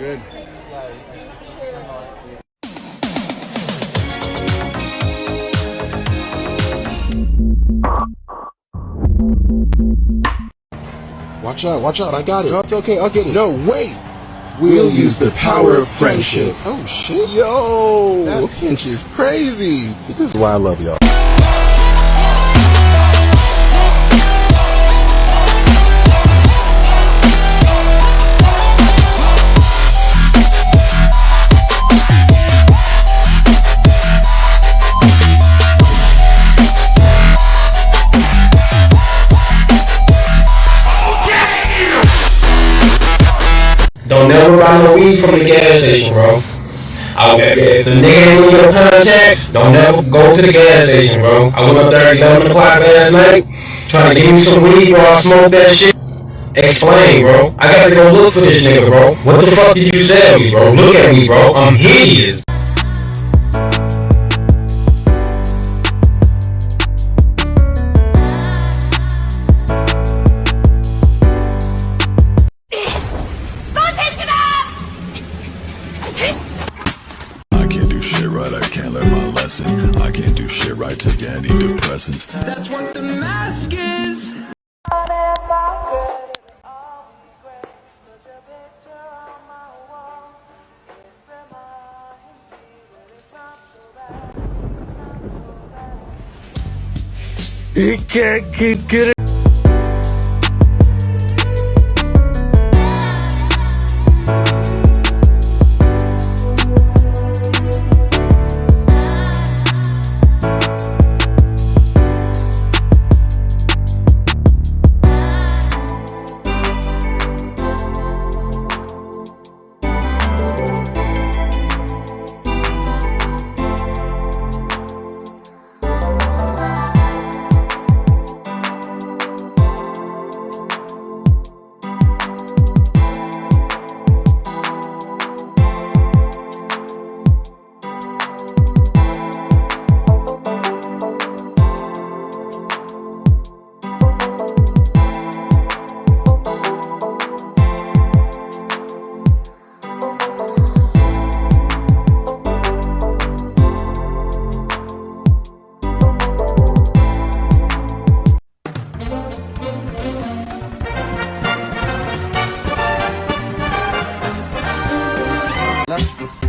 good. Watch out, I got it. No, it's okay, I'll get it. No, wait! We'll use the power of friendship. Oh shit. Yo! That pinch is crazy. See, this is why I love y'all. Don't never buy no weed from the gas station, bro. If the nigga ain't in your contacts, don't never go to the gas station, bro. I went up there at 11 o'clock last night, trying to give me some weed while I smoked that shit. Explain, bro. I gotta go look for this nigga, bro. What the fuck did you sell me, bro? Look at me, bro. I'm hideous. I can't learn my lesson. I can't do shit right, take antidepressants. That's what the mask is. He can't keep getting.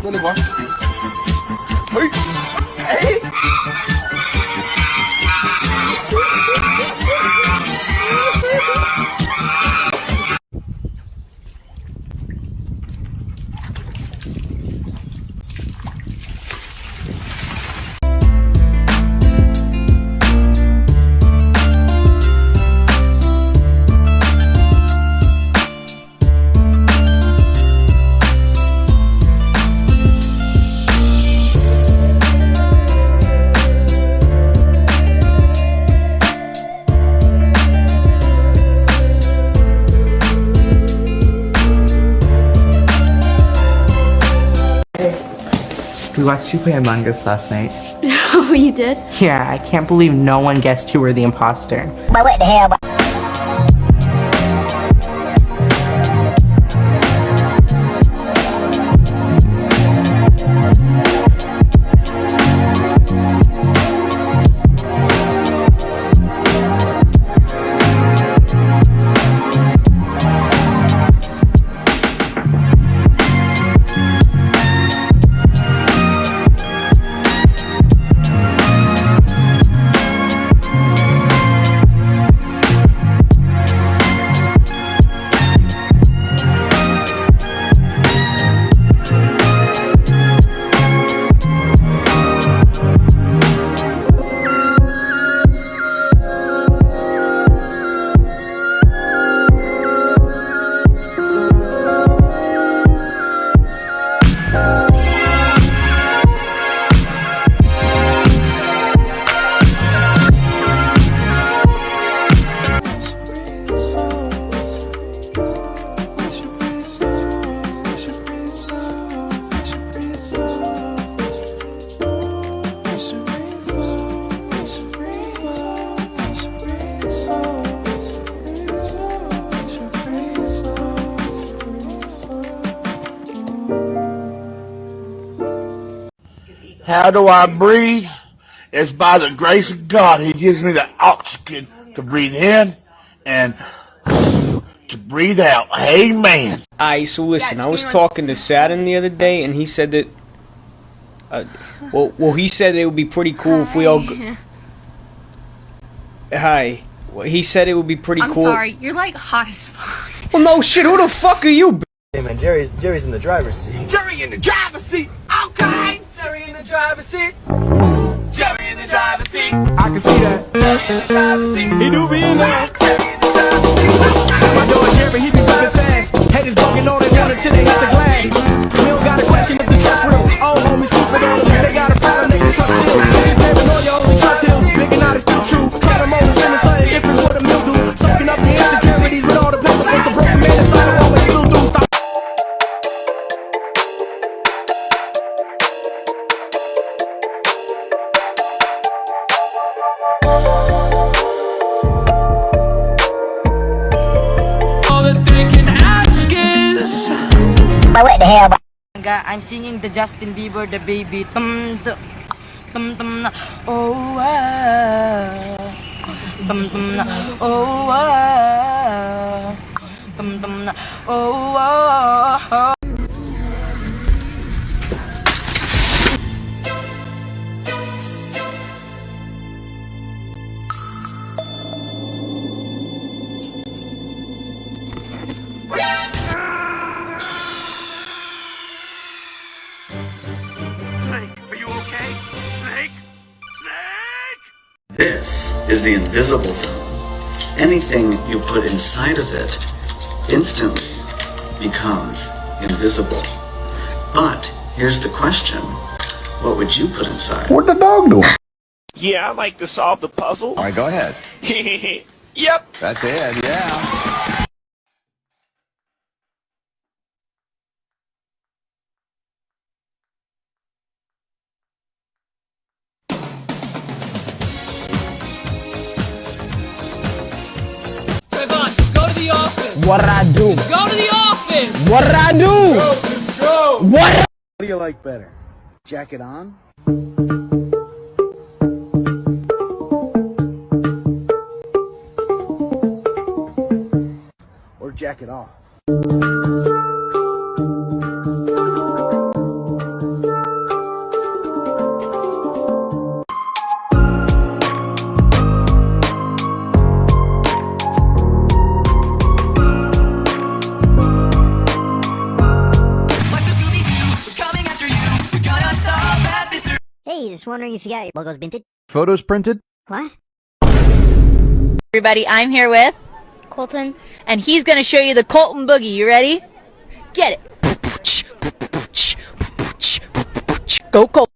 No le voy. We watched you play Among Us last night. Oh, you did? Yeah, I can't believe no one guessed you were the imposter. But what the hell? How do I breathe? It's by the grace of God. He gives me the oxygen to breathe in and to breathe out. Amen. Alright, so listen, I was talking to Saturn the other day, and he said that, well, he said it would be pretty cool if we all Hi. Well, he said it would be pretty cool. I'm sorry, you're like hot as fuck. Well, no shit, who the fuck are you, Hey man, Jerry's in the driver's seat. Jerry in the driver's seat. Okay. Jerry in the driver's seat. Jerry in the driver's seat. I can see that. He do be in there. My dog Jerry, he be moving fast. Haters bugging all they want until they hit the glass. We don't got a question if the trust real. All homies keep it on. They got a problem, they can trust it. If you paranoia, only trust him. Big and out is still true. Try to mold him in something different with a mildew. Soaking up the insecurities with all the paper. Make a broken man inside of always still do. Stop. All that they can ask is. What the hell? I'm singing the Justin Bieber, the baby. Oh, oh, oh. This is the invisible zone. Anything you put inside of it instantly becomes invisible. But here's the question. What would you put inside? What the dog doing? Yeah, I like to solve the puzzle. All right, go ahead. Yep. That's it, yeah. Go to the office. What I do? Go to the office. What I do? Go. What? What do you like better? Jacket on? Or jacket off? Hey, just wondering if you got your logos printed? Photos printed? What? Everybody, I'm here with Colton. and he's gonna show you the Colton Boogie. You ready? Get it. Go Colton.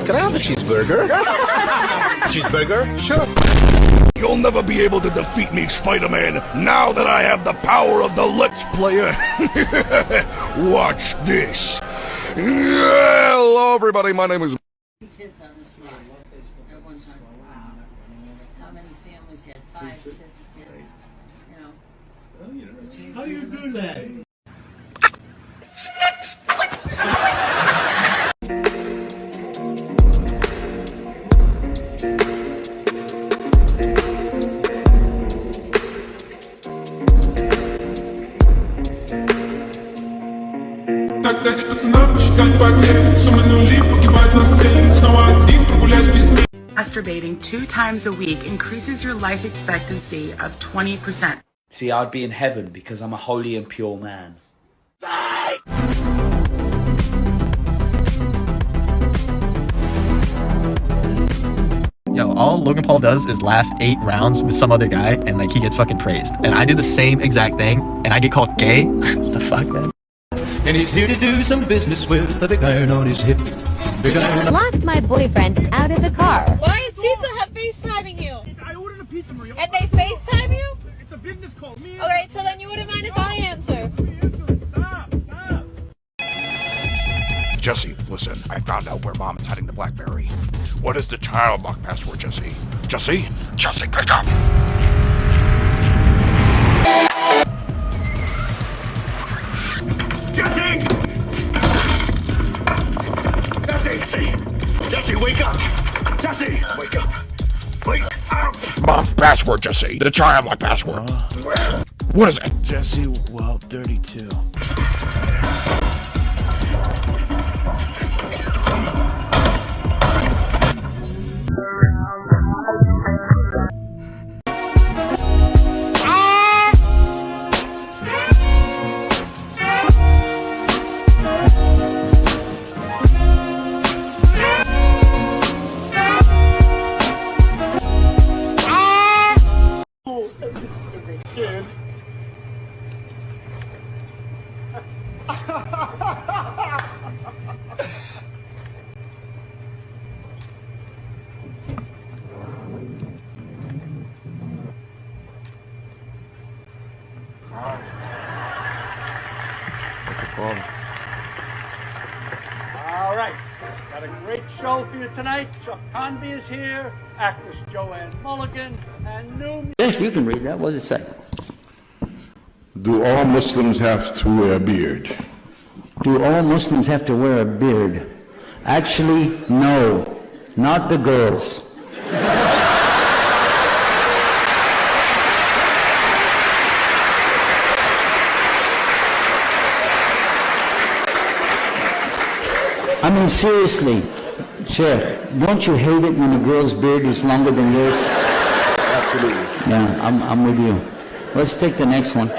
Can I have a cheeseburger? Cheeseburger? Sure. You'll never be able to defeat me, Spider-Man, now that I have the power of the Let's Player. Watch this. Hello, everybody. My name is... Kids on the street at one time. Wow. How many families had 5, 6 kids? You know. How do you do that? Masturbating 2 times a week increases your life expectancy of 20%. See, I'd be in heaven because I'm a holy and pure man. No, all Logan Paul does is last 8 rounds with some other guy, and like he gets fucking praised. And I do the same exact thing, and I get called gay. What the fuck, man? And he's here to do some business with a big iron on his hip. Big iron. Locked my boyfriend out of the car. Why is Pizza Hut FaceTiming you? I ordered a pizza, Maria. And they FaceTime you? It's a business call. Okay, so then you wouldn't mind if I answer. Stop. Jesse, listen, I found out where Mom is hiding the BlackBerry. What is the child lock password, Jesse? Jesse? Jesse, pick up! Jesse! Jesse! Jesse, wake up! Jesse, wake up! Wake up! Mom's password, Jesse. The child lock password. What is it? Jesse, well, 32. All right. Got a great show for you tonight. Chuck Convy is here, actress Joanne Mulligan, and new... Yes, you can read that. What does it say? Do all Muslims have to wear a beard? Do all Muslims have to wear a beard? Actually, no. Not the girls. I mean, seriously, Chef, don't you hate it when a girl's beard is longer than yours? Absolutely. Yeah, I'm with you. Let's take the next one.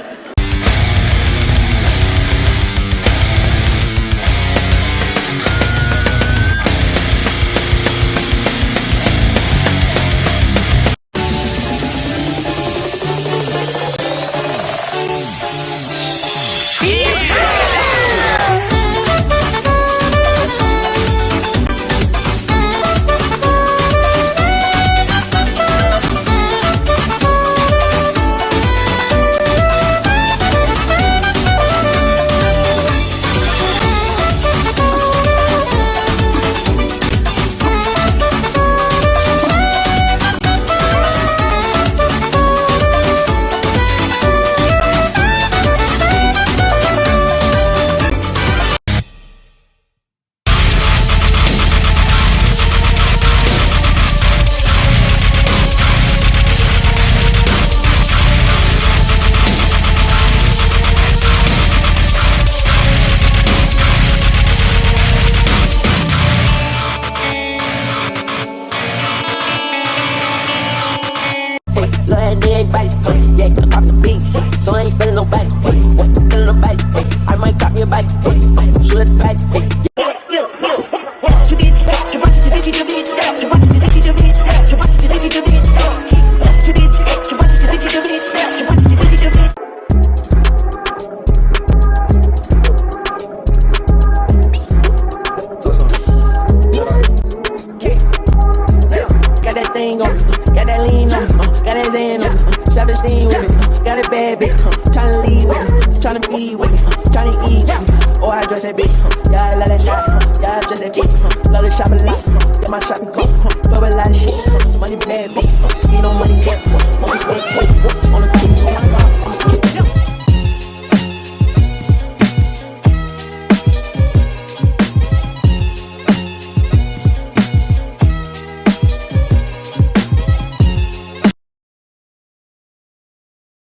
So I ain't feeling nobody. Feeling nobody. I might cop me a bike. Shoot the bike. Got that thing on, got that lean on, got that zen on, 17 with me, got a bad bitch, tryna leave with me, tryna feed with me, tryna eat with me. Oh, I dress that bitch, yeah, I love that shot, yeah, I dress that bitch, love to shop a lot, get my shopping cart, fuck a lot of shit, money bad bitch, you know money get, want to spend shit.